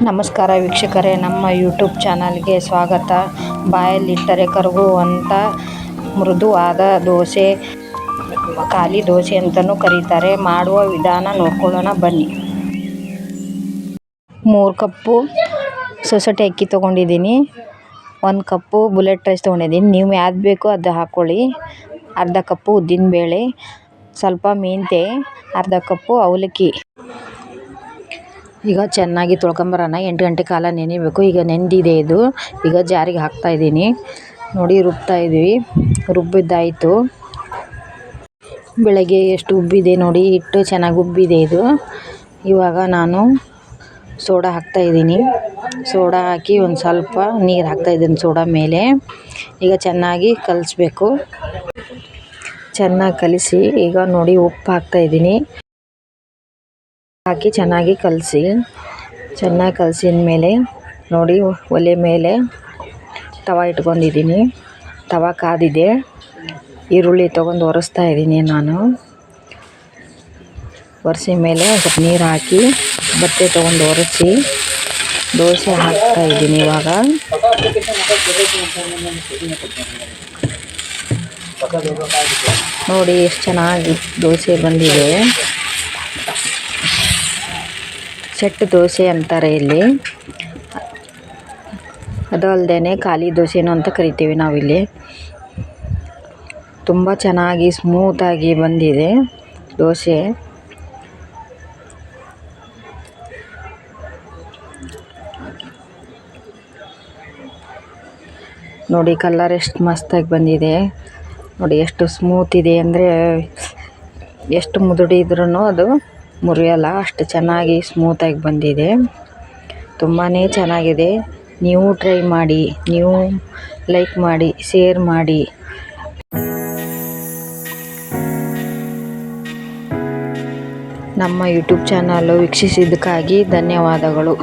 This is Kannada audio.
ನಮಸ್ಕಾರ ವೀಕ್ಷಕರೇ, ನಮ್ಮ ಯೂಟ್ಯೂಬ್ ಚಾನಲ್ಗೆ ಸ್ವಾಗತ. ಬಾಯಲ್ಲಿಟ್ಟರೆ ಕರಗುವಂಥ ಮೃದುವಾದ ದೋಸೆ, ಖಾಲಿ ದೋಸೆ ಅಂತಲೂ ಕರೀತಾರೆ. ಮಾಡುವ ವಿಧಾನ ನೋಡ್ಕೊಳ್ಳೋಣ ಬನ್ನಿ. 3 ಕಪ್ಪು ಸೊಸೈಟಿ ಅಕ್ಕಿ ತೊಗೊಂಡಿದ್ದೀನಿ. 1 ಕಪ್ಪು ಬುಲೆಟ್ ರೈಸ್ ತೊಗೊಂಡಿದ್ದೀನಿ. ನೀವು ಯಾವ್ದು ಬೇಕೋ ಅದು ಹಾಕ್ಕೊಳ್ಳಿ. ಅರ್ಧ ಕಪ್ಪು ಉದ್ದಿನಬೇಳೆ, ಸ್ವಲ್ಪ ಮೆಂತ್ಯ, ಅರ್ಧ ಕಪ್ಪು ಅವಲಕ್ಕಿ. ಈಗ ಚೆನ್ನಾಗಿ ತೊಳ್ಕೊಂಬರೋಣ. 8 ಗಂಟೆ ಕಾಲ ನೆನೆಯಬೇಕು. ಈಗ ನೆಂದಿದೆ ಇದು. ಈಗ ಜಾರಿಗೆ ಹಾಕ್ತಾಯಿದ್ದೀನಿ. ನೋಡಿ, ರುಬ್ತಾಯಿದ್ವಿ. ರುಬ್ಬಿದ್ದಾಯಿತು. ಬೆಳಗ್ಗೆ ಎಷ್ಟು ಉಬ್ಬಿದೆ ನೋಡಿ, ಹಿಟ್ಟು ಚೆನ್ನಾಗಿ ಉಬ್ಬಿದೆ ಇದು. ಇವಾಗ ನಾನು ಸೋಡಾ ಹಾಕ್ತಾಯಿದ್ದೀನಿ. ಸೋಡಾ ಹಾಕಿ ಒಂದು ಸ್ವಲ್ಪ ನೀರು ಹಾಕ್ತಾಯಿದ್ದೀನಿ ಸೋಡಾ ಮೇಲೆ. ಈಗ ಚೆನ್ನಾಗಿ ಕಲಿಸ್ಬೇಕು. ಚೆನ್ನಾಗಿ ಕಲಿಸಿ ಈಗ ನೋಡಿ ಉಪ್ಪು ಹಾಕ್ತಾಯಿದ್ದೀನಿ. ಹಾಕಿ ಚೆನ್ನಾಗಿ ಕಲಸಿದ ಮೇಲೆ ನೋಡಿ, ಒಲೆ ಮೇಲೆ ತವ ಇಟ್ಕೊಂಡಿದ್ದೀನಿ. ತವ ಕಾದಿದೆ. ಈರುಳ್ಳಿ ತೊಗೊಂಡು ಒರೆಸ್ತಾ ಇದ್ದೀನಿ ನಾನು. ಒರೆಸಿ ಮೇಲೆ ಸ್ವಲ್ಪ ನೀರು ಹಾಕಿ ಬಟ್ಟೆ ತೊಗೊಂಡು ಒರೆಸಿ ದೋಸೆ ಹಾಕ್ತಾಯಿದ್ದೀನಿ. ಇವಾಗ ನೋಡಿ ಎಷ್ಟು ಚೆನ್ನಾಗಿ ದೋಸೆ ಬಂದಿದೆ. ಸೆಟ್ ದೋಸೆ ಅಂತಾರೆ ಇಲ್ಲಿ. ಅದು ಅಲ್ಲದೆ ಖಾಲಿ ದೋಸೆನೂ ಅಂತ ಕರಿತೀವಿ ನಾವಿಲ್ಲಿ. ತುಂಬ ಚೆನ್ನಾಗಿ ಸ್ಮೂತಾಗಿ ಬಂದಿದೆ ದೋಸೆ. ನೋಡಿ ಕಲರ್ ಎಷ್ಟು ಮಸ್ತಾಗಿ ಬಂದಿದೆ. ನೋಡಿ ಎಷ್ಟು ಸ್ಮೂತ್ ಇದೆ ಅಂದರೆ, ಎಷ್ಟು ಮುದುಡಿದ್ರೂ ಅದು ಮುರಿಯಲ್ಲ, ಅಷ್ಟು ಚೆನ್ನಾಗಿ ಸ್ಮೂತಾಗಿ ಬಂದಿದೆ. ತುಂಬಾ ಚೆನ್ನಾಗಿದೆ. ನೀವು ಟ್ರೈ ಮಾಡಿ, ನೀವು ಲೈಕ್ ಮಾಡಿ, ಶೇರ್ ಮಾಡಿ. ನಮ್ಮ ಯೂಟ್ಯೂಬ್ ಚಾನಲ್ ವೀಕ್ಷಿಸಿದ್ದಕ್ಕಾಗಿ ಧನ್ಯವಾದಗಳು.